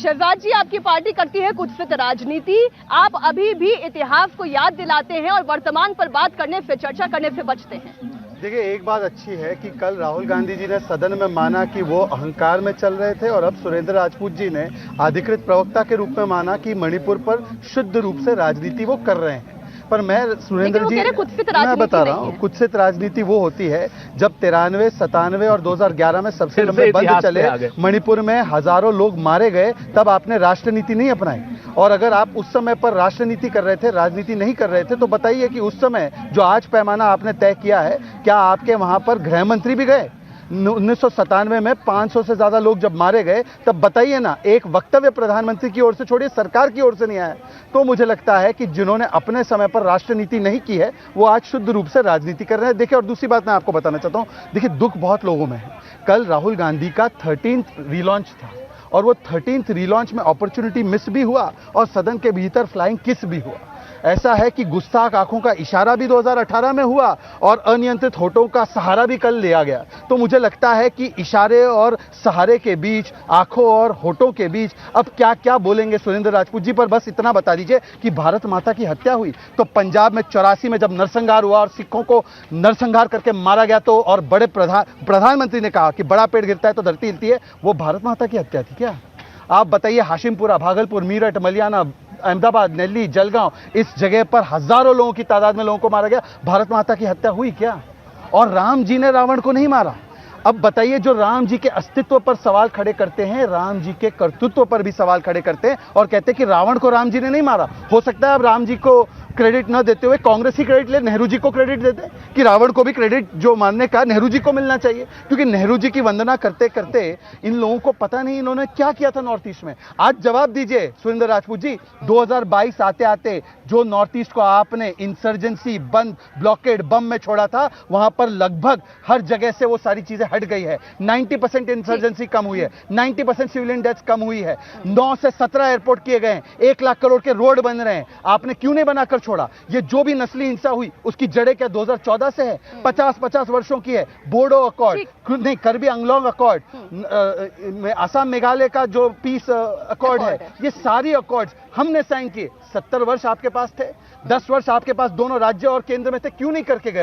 शिवराज जी, आपकी पार्टी करती है कुत्सित राजनीति। आप अभी भी इतिहास को याद दिलाते हैं और वर्तमान पर बात करने से, चर्चा करने से बचते हैं। देखिए, एक बात अच्छी है कि कल राहुल गांधी जी ने सदन में माना कि वो अहंकार में चल रहे थे, और अब सुरेंद्र राजपूत जी ने अधिकृत प्रवक्ता के रूप में माना कि मणिपुर पर शुद्ध रूप से राजनीति वो कर रहे हैं। पर मैं सुरेंद्र जी, मैं बता रहा हूँ, कुत्सित राजनीति वो होती है जब 93, 97 और 2011 में सबसे लंबे बंद चले, मणिपुर में हजारों लोग मारे गए, तब आपने राष्ट्रनीति नहीं अपनाई। और अगर आप उस समय पर राष्ट्रनीति कर रहे थे, राजनीति नहीं कर रहे थे, तो बताइए कि उस समय जो आज पैमाना आपने तय किया है, क्या आपके वहां पर गृह मंत्री भी गए? 1997 में 500 से ज्यादा लोग जब मारे गए, तब बताइए ना, एक वक्तव्य प्रधानमंत्री की ओर से, छोड़िए सरकार की ओर से नहीं आया। तो मुझे लगता है कि जिन्होंने अपने समय पर राष्ट्रनीति नहीं की है, वो आज शुद्ध रूप से राजनीति कर रहे हैं। देखिए, और दूसरी बात मैं आपको बताना चाहता हूं, देखिए दुख बहुत लोगों में है। कल राहुल गांधी का 13th रीलॉन्च था, और वो 13th रीलॉन्च में अपॉर्चुनिटी मिस भी हुआ और सदन के भीतर फ्लाइंग किस भी हुआ। ऐसा है कि गुस्ताख आंखों का इशारा भी 2018 में हुआ और अनियंत्रित होठों का सहारा भी कल लिया गया। तो मुझे लगता है कि इशारे और सहारे के बीच, आंखों और होठों के बीच अब क्या क्या बोलेंगे सुरेंद्र राजपूत जी। पर बस इतना बता दीजिए कि भारत माता की हत्या हुई तो पंजाब में 84 में जब नरसंहार हुआ और सिखों को नरसंहार करके मारा गया, तो और बड़े प्रधानमंत्री ने कहा कि बड़ा पेड़ गिरता है तो धरती हिलती है, वो भारत माता की हत्या थी क्या? आप बताइए, हाशिमपुरा, भागलपुर, मीरठ, मलियाना, अहमदाबाद, नेल्ली, जलगांव, इस जगह पर हजारों लोगों की तादाद में लोगों को मारा गया, भारत माता की हत्या हुई क्या? और राम जी ने रावण को नहीं मारा। अब बताइए, जो राम जी के अस्तित्व पर सवाल खड़े करते हैं, राम जी के कर्तृत्व पर भी सवाल खड़े करते हैं और कहते हैं कि रावण को राम जी ने नहीं मारा। हो सकता है अब राम जी को क्रेडिट न देते हुए कांग्रेस ही क्रेडिट ले, नेहरू जी को क्रेडिट देते कि रावण को भी क्रेडिट जो मानने का नेहरू जी को मिलना चाहिए, क्योंकि नेहरू जी की वंदना करते करते इन लोगों को पता नहीं इन्होंने क्या किया था नॉर्थ ईस्ट में। आज जवाब दीजिए सुरेंद्र राजपूत जी, 2022 आते आते जो नॉर्थ ईस्ट को आपने इंसर्जेंसी, बंद, ब्लॉकेड, बम में छोड़ा था, वहां पर लगभग हर जगह से वो सारी चीजें हट गई है। 90% इंसर्जेंसी कम हुई है, 90% सिविलियन डेथ्स कम हुई है, 9 से 17 एयरपोर्ट किए गए, 1 लाख करोड़ के रोड बन रहे हैं। आपने क्यों नहीं बनाकर छोड़ा? ये जो भी नस्ली हिंसा हुई उसकी जड़ें क्या 2014 से है? 50-50 वर्षों की है। बोडो अकॉर्ड नहीं, करबी अंगलोंग अकॉर्ड, असम मेघालय का जो पीस अकॉर्ड है, ये सारी अकॉर्ड्स हमने साइन किए। 70 वर्ष आपके पास थे, 10 वर्ष आपके पास दोनों राज्य और केंद्र में थे, क्यों नहीं करके गए?